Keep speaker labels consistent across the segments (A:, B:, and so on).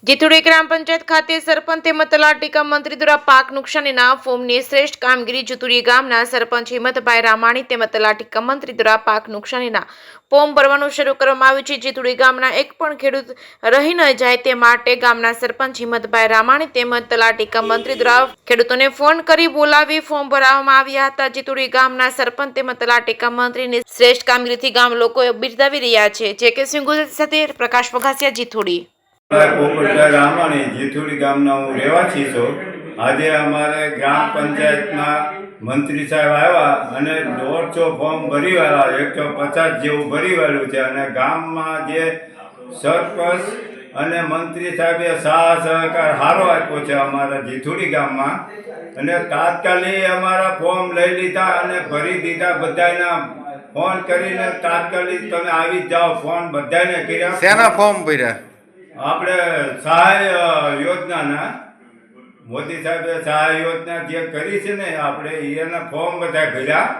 A: જીતુડી ગ્રામ પંચાયત ખાતે સરપંચ તેમજ તલાટી કમ મંત્રી દ્વારા પાક નુકસાનીના ફોર્મની શ્રેષ્ઠ કામગીરી જીતુડી ગામના સરપંચ હિંમતભાઈ રામાણી તેમજ તલાટી કમ મંત્રી દ્વારા પાક નુકસાનીના ફોર્મ ભરવાનું શરૂ કરવામાં આવ્યું છે। જીતુડી ગામના એક પણ ખેડૂત રહી ન જાય તે માટે ગામના સરપંચ હિંમતભાઈ રામાણી તેમજ તલાટી કમ મંત્રી દ્વારા ખેડૂતોને ફોન કરી બોલાવી ફોર્મ ભરવામાં આવ્યા હતા। જીતુડી ગામના સરપંચ તેમજ તલાટી કમ મંત્રીની શ્રેષ્ઠ કામગીરીથી ગામ લોકો બિરદાવી રહ્યા છે। જે કે સિંગુલ સાથે પ્રકાશ વઘાસિયા, જીતુડી।
B: પોપટભાઈ રામાણી જીતુડી ગામના હું રહેવાસી છું। આજે અમારે ગ્રામ પંચાયતમાં મંત્રી સાહેબ આવ્યા અને 150 ફોર્મ ભરી વાળા 150 જેવું ભરી વાળું છે અને ગામમાં જે સરપંચ અને મંત્રી સાહેબે સહકાર સારો આપ્યો છે અમારા જીતુડી ગામમાં અને તાત્કાલિક અમારા ફોર્મ લઈ લીધા અને ભરી દીધા। બધાના ફોન કરીને તાત્કાલિક તમે આવી જાઓ ફોન બધાને કર્યા।
C: શેના ફોર્મ ભર્યા?
B: આપણે સહાય યોજનાના મોદી સાહેબે સહાય યોજના જે કરી છે ને આપણે એના ફોર્મ બધા ભર્યા।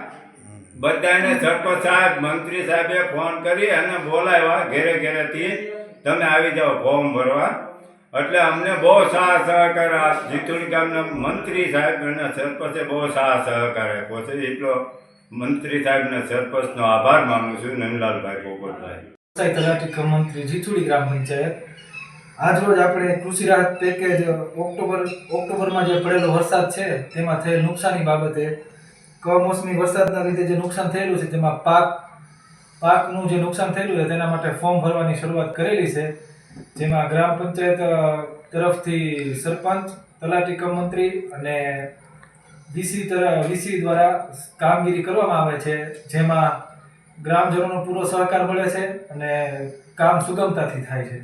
B: બધાને સરપંચ સાહેબ મંત્રી સાહેબે ફોન કરી અને બોલાવ્યા ઘેરે ઘેરેથી તમે આવી જાઓ ફોર્મ ભરવા। એટલે અમને બહુ સહકાર જીતુડી ગામના મંત્રી સાહેબ અને સરપંચે બહુ સહકાર આપ્યો છે। એટલો મંત્રી સાહેબને સરપંચનો આભાર માનું છું। નંદલાલભાઈ પોપટભાઈ,
D: તલાટી કમ મંત્રી જીતુડી ગ્રામ પંચાયત। આજરોજ આપણે કૃષિ રાહત પેકેજ ઓક્ટોબરમાં જે પડેલો વરસાદ છે તેમાં થયેલ નુકસાની બાબતે કમોસમી વરસાદના લીધે જે નુકસાન થયેલું છે તેમાં પાકનું જે નુકસાન થયેલું છે તેના માટે ફોર્મ ભરવાની શરૂઆત કરેલી છે। જેમાં ગ્રામ પંચાયત તરફથી સરપંચ, તલાટી કમ મંત્રી અને વીસી દ્વારા કામગીરી કરવામાં આવે છે। જેમાં ગ્રામજનોનો પૂરો સહકાર મળે છે અને કામ સુગમતાથી થાય છે।